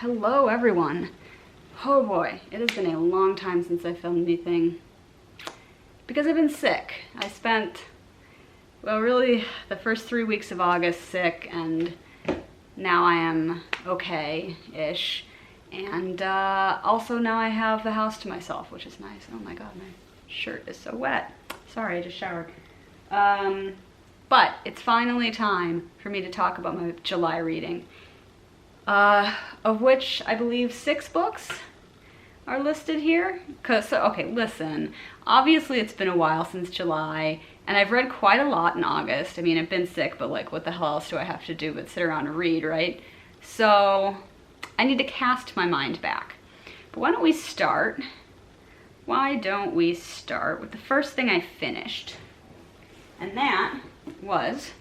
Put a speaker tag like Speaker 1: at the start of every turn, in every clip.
Speaker 1: Hello everyone. Oh boy, it has been a long time since I filmed anything because I've been sick. I spent, well, really the first 3 weeks of August sick, and now I am okay-ish. And also now I have the house to myself, which is nice. Oh my god, my shirt is so wet. Sorry, I just showered. But it's finally time for me to talk about my July reading. Of which I believe 6 books are listed here. Okay, listen, obviously it's been a while since July, and I've read quite a lot in August. I mean, I've been sick, but like, what the hell else do I have to do but sit around and read, right? So I need to cast my mind back. But why don't we start with the first thing I finished? And that was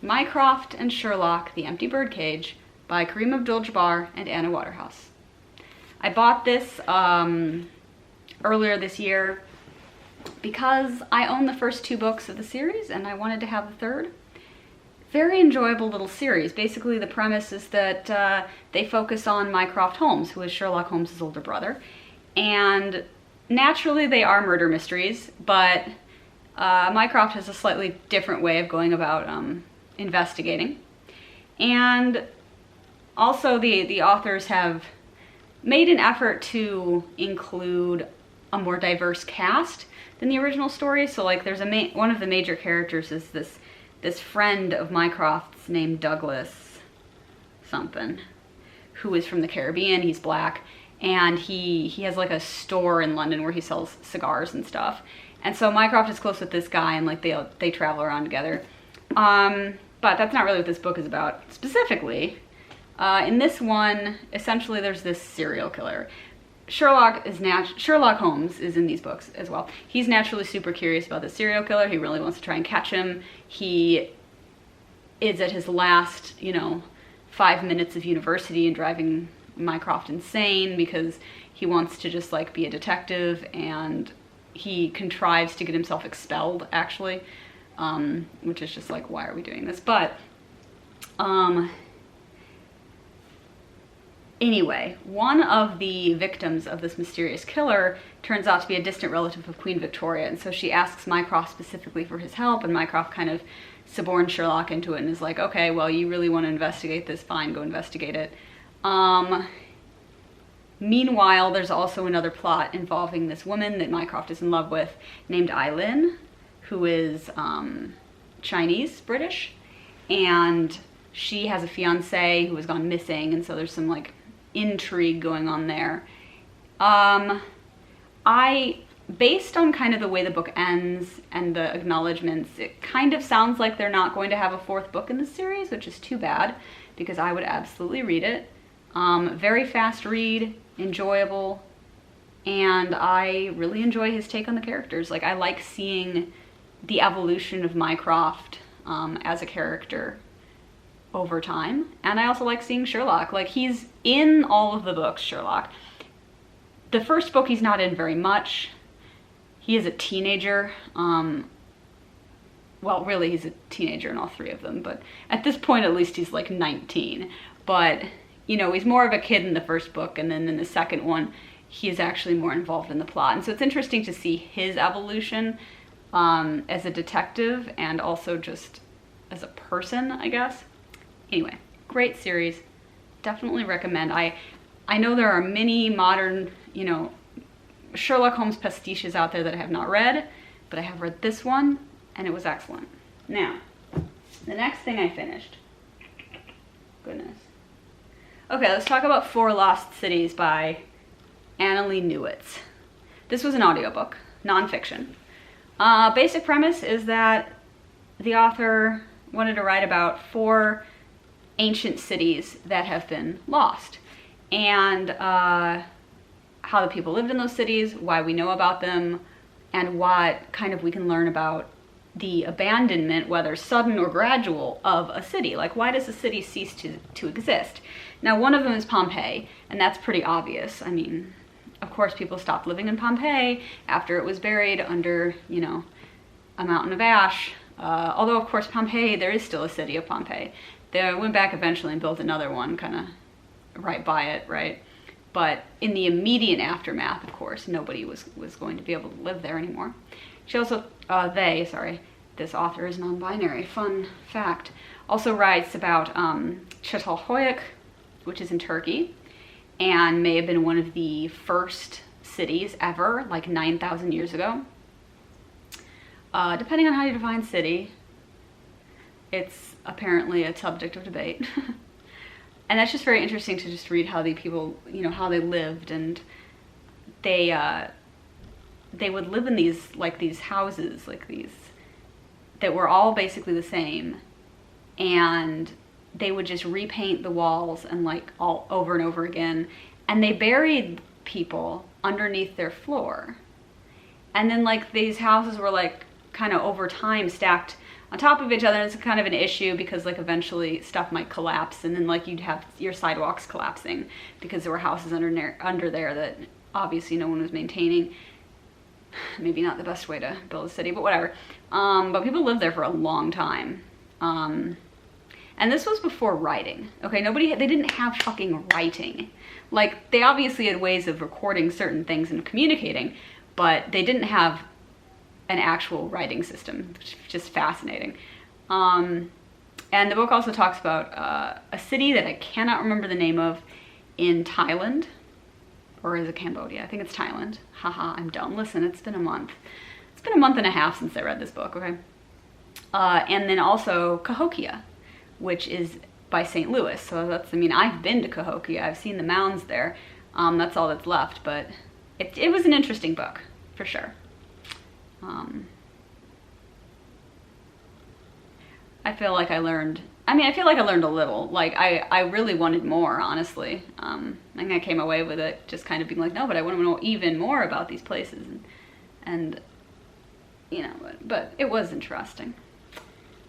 Speaker 1: Mycroft and Sherlock, The Empty Birdcage by Kareem Abdul-Jabbar and Anna Waterhouse. I bought this earlier this year because I own the first 2 books of the series and I wanted to have the third. Very enjoyable little series. Basically the premise is that they focus on Mycroft Holmes, who is Sherlock Holmes' older brother. And naturally they are murder mysteries, but Mycroft has a slightly different way of going about investigating. And also the authors have made an effort to include a more diverse cast than the original story. So like there's one of the major characters is this friend of Mycroft's named Douglas something, who is from the Caribbean. He's black, and he has like a store in London where he sells cigars and stuff. And so Mycroft is close with this guy, and like they travel around together. But that's not really what this book is about specifically. In this one, essentially there's this serial killer. Sherlock Holmes is in these books as well. He's naturally super curious about the serial killer. He really wants to try and catch him. He is at his last, 5 minutes of university and driving Mycroft insane because he wants to just like be a detective, and he contrives to get himself expelled, actually, which is just like, why are we doing this? But anyway, one of the victims of this mysterious killer turns out to be a distant relative of Queen Victoria, and so she asks Mycroft specifically for his help, and Mycroft kind of suborns Sherlock into it and is like, okay, well, you really want to investigate this, fine, go investigate it. Meanwhile, there's also another plot involving this woman that Mycroft is in love with named Eileen, who is Chinese, British, and she has a fiance who has gone missing, and so there's some like intrigue going on there. Based on kind of the way the book ends and the acknowledgements, it kind of sounds like they're not going to have a 4th book in the series, which is too bad because I would absolutely read it. Very fast read, enjoyable, and I really enjoy his take on the characters. Like, I like seeing the evolution of Mycroft as a character over time, and I also like seeing Sherlock. Like, he's in all of the books, Sherlock. The first book he's not in very much. He is a teenager. Well, really, he's a teenager in all 3 of them, but at this point, at least, he's like 19. But, he's more of a kid in the first book, and then in the second one, he is actually more involved in the plot. And so it's interesting to see his evolution as a detective and also just as a person, I guess. Anyway, great series. Definitely recommend. I know there are many modern, Sherlock Holmes pastiches out there that I have not read, but I have read this one, and it was excellent. Now, the next thing I finished. Goodness. Okay, let's talk about 4 Lost Cities by Annalee Newitz. This was an audiobook, nonfiction. Basic premise is that the author wanted to write about 4 ancient cities that have been lost, and how the people lived in those cities, why we know about them, and what kind of we can learn about the abandonment, whether sudden or gradual, of a city. Like, why does a city cease to exist? Now, one of them is Pompeii, and that's pretty obvious. I mean, of course, people stopped living in Pompeii after it was buried under, a mountain of ash. Although, of course, Pompeii, there is still a city of Pompeii. They went back eventually and built another one kind of right by it, right? But in the immediate aftermath, of course, nobody was going to be able to live there anymore. She also, this author is non-binary, fun fact, also writes about Çatalhöyük, which is in Turkey, and may have been one of the first cities ever, like 9,000 years ago. Depending on how you define city, it's apparently a subject of debate. And that's just very interesting to just read how the people, you know, how they lived, and they would live in these houses, like these, that were all basically the same, and they would just repaint the walls and like all over and over again, and they buried people underneath their floor. And then like these houses were like kind of over time stacked on top of each other, and it's kind of an issue because like eventually stuff might collapse, and then like you'd have your sidewalks collapsing because there were houses under there that obviously no one was maintaining. Maybe not the best way to build a city, but whatever. But people lived there for a long time. And this was before writing. Okay, they didn't have fucking writing. Like, they obviously had ways of recording certain things and communicating, but they didn't have an actual writing system, which is just fascinating. And the book also talks about a city that I cannot remember the name of in Thailand, or is it Cambodia? I think it's Thailand. Haha, I'm dumb. Listen, it's been a month. It's been a month and a half since I read this book, okay? And then also Cahokia, which is by St. Louis. So that's, I mean, I've been to Cahokia. I've seen the mounds there. That's all that's left, but it was an interesting book, for sure. I feel like I learned a little. Like, I really wanted more, honestly. I think I came away with it just kind of being like, no, but I want to know even more about these places. And you know, but it was interesting.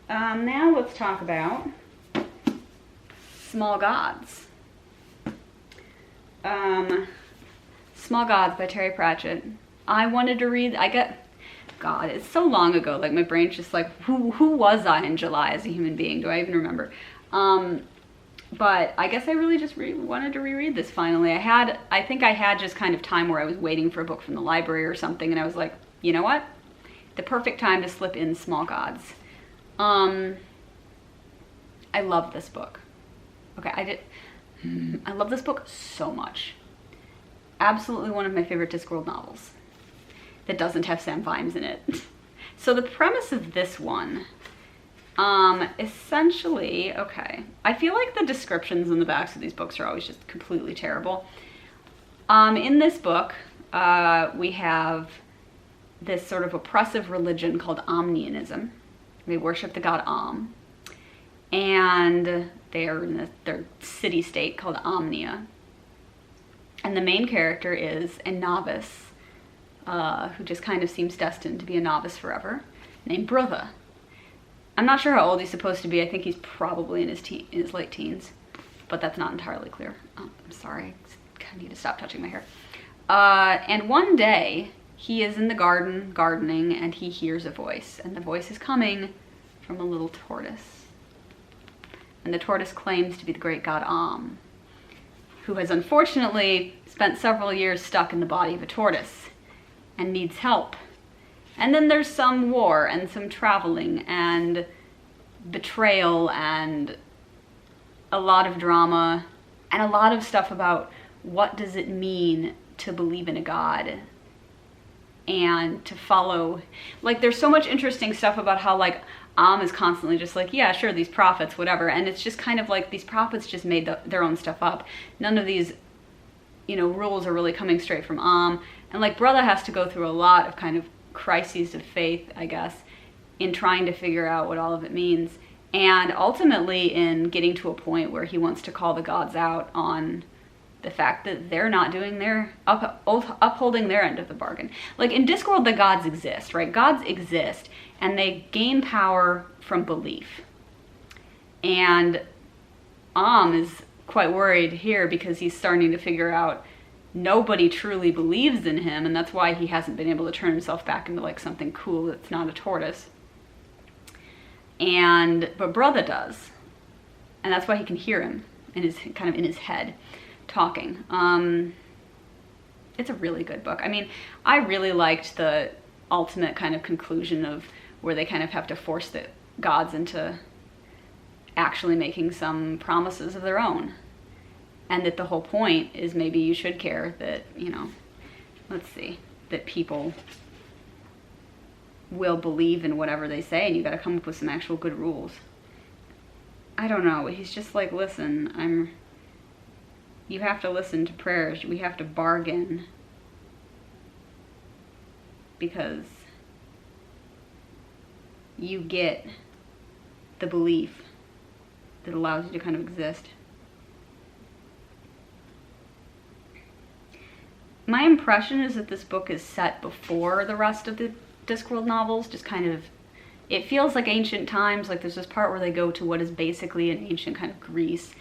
Speaker 1: Now let's talk about Small Gods. Small Gods by Terry Pratchett. I wanted to read, God, it's so long ago, like my brain's just like, who was I in July as a human being? Do I even remember? But I guess I really just wanted to reread this finally. I think I had just kind of time where I was waiting for a book from the library or something, and I was like, you know what? The perfect time to slip in Small Gods. I love this book. Okay, I love this book so much. Absolutely one of my favorite Discworld novels that doesn't have Sam Vimes in it. So the premise of this one, essentially, okay, I feel like the descriptions in the backs of these books are always just completely terrible. In this book, we have this sort of oppressive religion called Omnianism. They worship the god Om, and they're in their city-state called Omnia. And the main character is a novice, who just kind of seems destined to be a novice forever, named Brother. I'm not sure how old he's supposed to be. I think he's probably in his late teens, but that's not entirely clear. Oh, I'm sorry, I need to stop touching my hair. And one day, he is in the garden, gardening, and he hears a voice, and the voice is coming from a little tortoise. And the tortoise claims to be the great god Om, who has unfortunately spent several years stuck in the body of a tortoise and needs help. And then there's some war and some traveling and betrayal and a lot of drama and a lot of stuff about what does it mean to believe in a god and to follow. Like, there's so much interesting stuff about how, like, Am is constantly just like, yeah, sure, these prophets, whatever. And it's just kind of like these prophets just made their own stuff up. None of these, you know, rules are really coming straight from Am. And like, Brother has to go through a lot of kind of crises of faith, I guess, in trying to figure out what all of it means. And ultimately in getting to a point where he wants to call the gods out on the fact that they're not doing their, upholding their end of the bargain. Like, in Discworld, the gods exist, right? Gods exist, and they gain power from belief. And Am is quite worried here because he's starting to figure out nobody truly believes in him, and that's why he hasn't been able to turn himself back into like something cool that's not a tortoise. But Brother does, and that's why he can hear him. in his head, talking. It's a really good book. I mean, I really liked the ultimate kind of conclusion of where they kind of have to force the gods into actually making some promises of their own. And that the whole point is maybe you should care that, you know, let's see, that people will believe in whatever they say, and you got to come up with some actual good rules. I don't know. He's just like, listen, you have to listen to prayers. We have to bargain because you get the belief that allows you to kind of exist. My impression is that this book is set before the rest of the Discworld novels, just kind of, it feels like ancient times. Like there's this part where they go to what is basically an ancient kind of Greece,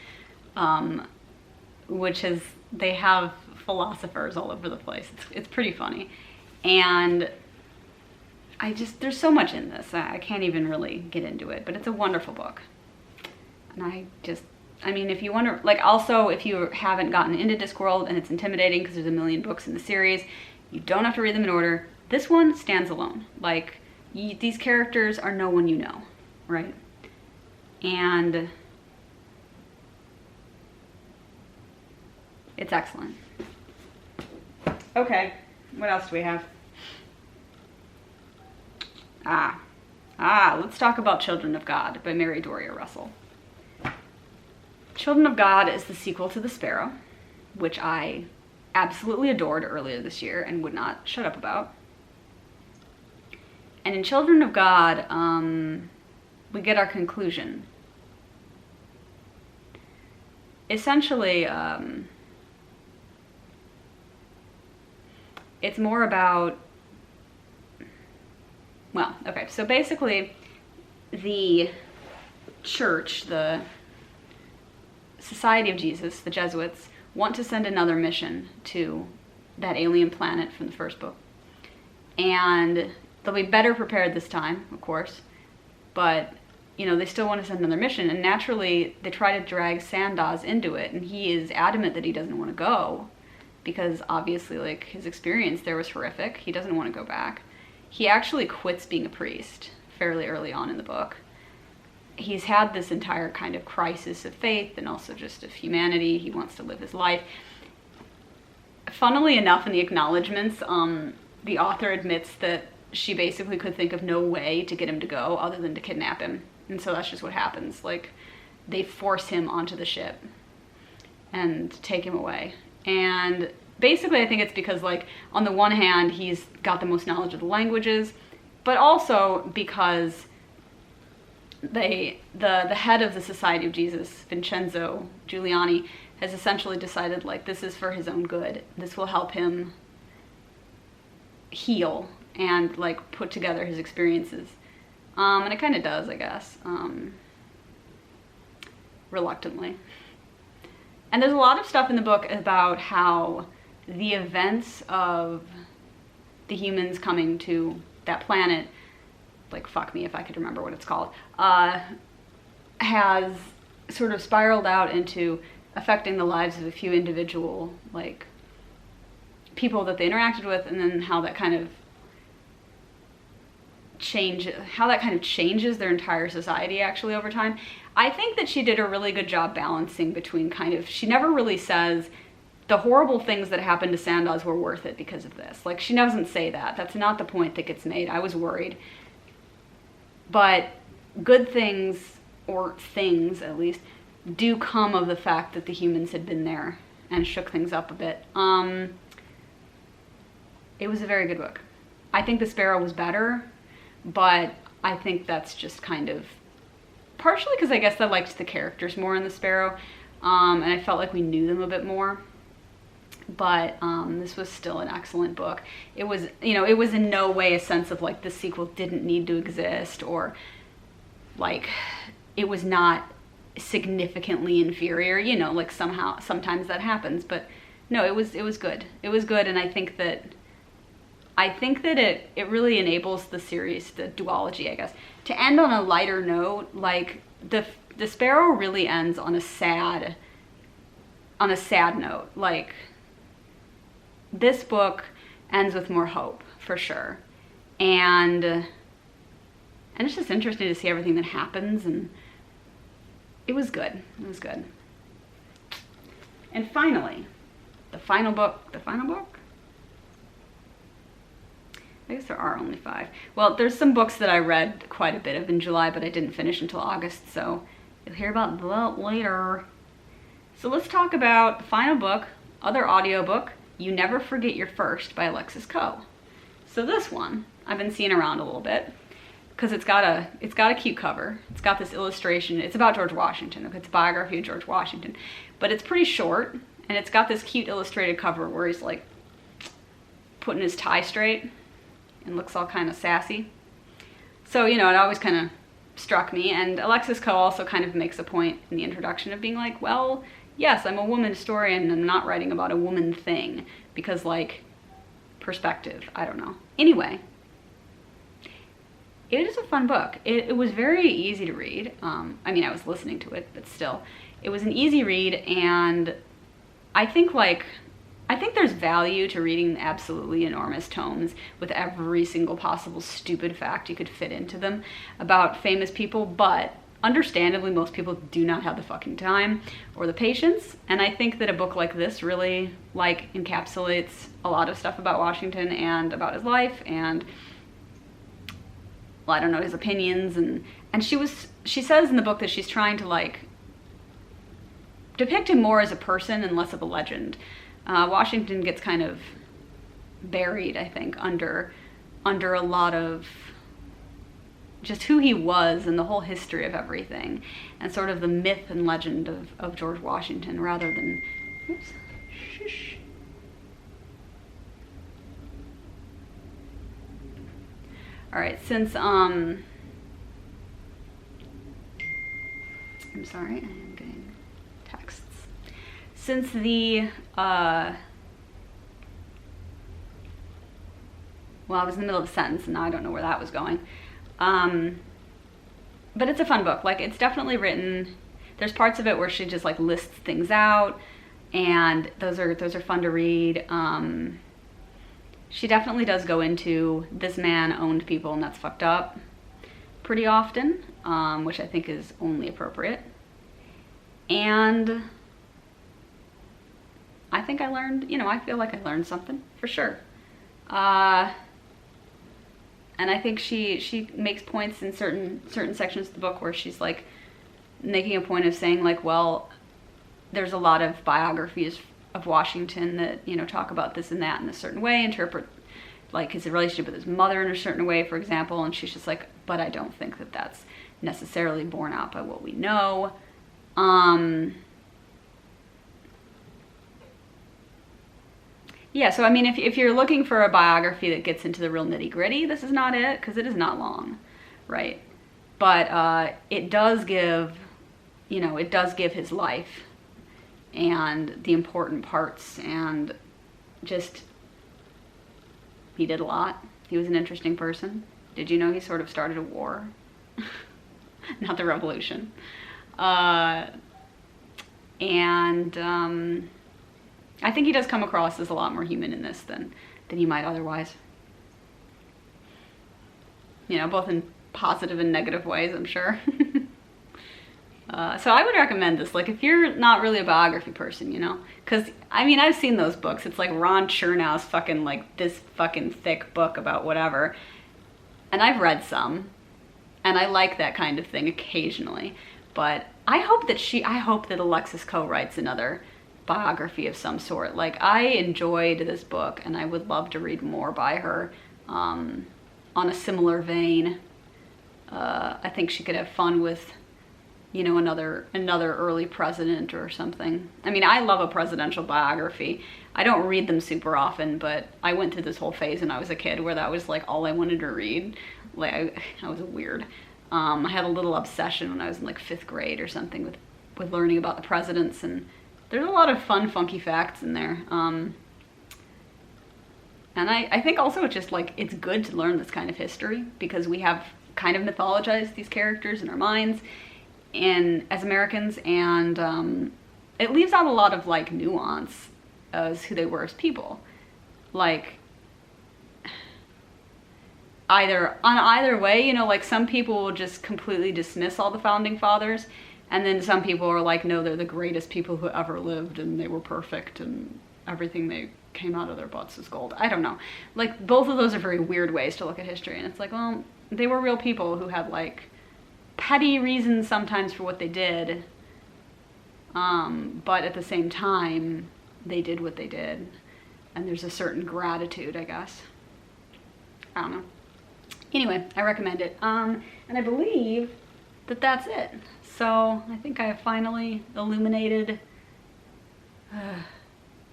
Speaker 1: which is, they have philosophers all over the place. It's pretty funny. And there's so much in this. I can't even really get into it, but it's a wonderful book. And I mean, if you want to, like, also, if you haven't gotten into Discworld and it's intimidating because there's a million books in the series, you don't have to read them in order. This one stands alone. Like, these characters are no one you know, right? And it's excellent. Okay, what else do we have? Let's talk about Children of God by Mary Doria Russell. Children of God is the sequel to The Sparrow, which I absolutely adored earlier this year and would not shut up about. And in Children of God, we get our conclusion. Essentially, it's more about, well, okay, so basically the church, the Society of Jesus, the Jesuits, want to send another mission to that alien planet from the first book. And they'll be better prepared this time, of course, but, you know, they still want to send another mission, and naturally they try to drag Sandaz into it, and he is adamant that he doesn't want to go, because obviously, like, his experience there was horrific. He doesn't want to go back. He actually quits being a priest fairly early on in the book. He's had this entire kind of crisis of faith and also just of humanity. He wants to live his life. Funnily enough, in the acknowledgments, the author admits that she basically could think of no way to get him to go other than to kidnap him. And so that's just what happens. Like, they force him onto the ship and take him away. And basically I think it's because, like, on the one hand, he's got the most knowledge of the languages, but also because the head of the Society of Jesus, Vincenzo Giuliani, has essentially decided, like, this is for his own good. This will help him heal and, like, put together his experiences. And it kind of does, I guess, reluctantly. And there's a lot of stuff in the book about how the events of the humans coming to that planet, like, fuck me if I could remember what it's called, has sort of spiraled out into affecting the lives of a few individual, like, people that they interacted with, and then how that kind of changes their entire society actually over time. I think that she did a really good job balancing between kind of, she never really says the horrible things that happened to Sandaz were worth it because of this. Like, she doesn't say that. That's not the point that gets made. I was worried. But good things, or things at least, do come of the fact that the humans had been there and shook things up a bit. It was a very good book. I think The Sparrow was better, but I think that's just kind of partially because I guess I liked the characters more in The Sparrow, and I felt like we knew them a bit more. But this was still an excellent book. It was, you know, it was in no way a sense of, like, the sequel didn't need to exist, or, like, it was not significantly inferior, you know, like, sometimes that happens. But no, it was good. It was good, and I think that it really enables the series, the duology, I guess, to end on a lighter note. Like, the Sparrow really ends on a sad on a sad note. Like, this book ends with more hope, for sure. And it's just interesting to see everything that happens, and it was good. It was good. And finally, the final book. I guess there are only 5. Well, there's some books that I read quite a bit of in July, but I didn't finish until August, so you'll hear about that later. So let's talk about the final book, other audiobook, You Never Forget Your First by Alexis Coe. So this one, I've been seeing around a little bit, because it's got a cute cover. It's got this illustration. It's about George Washington. It's a biography of George Washington, but it's pretty short, and it's got this cute illustrated cover where he's like putting his tie straight and looks all kind of sassy. So, you know, it always kind of struck me. And Alexis Coe also kind of makes a point in the introduction of being like, well, yes, I'm a woman historian and I'm not writing about a woman thing, because, like, perspective, I don't know. Anyway, it is a fun book. It was very easy to read. I mean, I was listening to it, but still. It was an easy read, and I think there's value to reading absolutely enormous tomes with every single possible stupid fact you could fit into them about famous people, but understandably, most people do not have the fucking time or the patience, and I think that a book like this really, like, encapsulates a lot of stuff about Washington and about his life and, well, I don't know, his opinions, and she says in the book that she's trying to, like, depict him more as a person and less of a legend. Washington gets kind of buried, I think, under a lot of just who he was and the whole history of everything, and sort of the myth and legend of George Washington, rather than, oops, shush. All right, since, I'm sorry, I am getting texts. Since the, well, I was in the middle of a sentence and now I don't know where that was going. But it's a fun book. Like, it's definitely written, there's parts of it where she just, like, lists things out, and those are fun to read. She definitely does go into, this man owned people and that's fucked up pretty often, which I think is only appropriate. And I think I learned, you know, I feel like I learned something, for sure. And I think she makes points in certain sections of the book where she's, like, making a point of saying, like, well, there's a lot of biographies of Washington that, you know, talk about this and that in a certain way, interpret, like, his relationship with his mother in a certain way, for example, and she's just like, but I don't think that that's necessarily borne out by what we know. Yeah, so I mean, if you're looking for a biography that gets into the real nitty-gritty, this is not it, because it is not long, right? But it does give, you know, it does give his life and the important parts, and just, he did a lot. He was an interesting person. Did you know he sort of started a war? Not the revolution. I think he does come across as a lot more human in this than he might otherwise. You know, both in positive and negative ways, I'm sure. So I would recommend this, like, if you're not really a biography person, you know? Because, I mean, I've seen those books. It's like Ron Chernow's fucking, like, this fucking thick book about whatever. And I've read some, and I like that kind of thing occasionally. But I hope that Alexis Coe writes another biography of some sort. Like, I enjoyed this book, and I would love to read more by her on a similar vein. I think she could have fun with, you know, another early president or something. I mean, I love a presidential biography. I don't read them super often, but I went through this whole phase when I was a kid where that was, like, all I wanted to read. Like, I was weird. I had a little obsession when I was in, like, 5th grade or something with learning about the presidents, and there's a lot of fun, funky facts in there. And I think also it's just, like, it's good to learn this kind of history, because we have kind of mythologized these characters in our minds and as Americans, and it leaves out a lot of like nuance as who they were as people. Like, either way, you know, like some people will just completely dismiss all the founding fathers, and then some people are like, no, they're the greatest people who ever lived and they were perfect and everything they came out of their butts is gold. I don't know. Like, both of those are very weird ways to look at history, and it's like, well, they were real people who had like petty reasons sometimes for what they did, but at the same time, they did what they did, and there's a certain gratitude, I guess. I don't know. Anyway, I recommend it. And I believe that that's it. So I think I have finally illuminated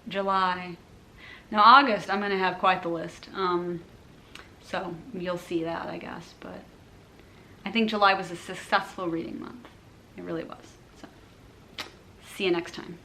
Speaker 1: July. Now August, I'm gonna have quite the list. So you'll see that, I guess. But I think July was a successful reading month. It really was. So see you next time.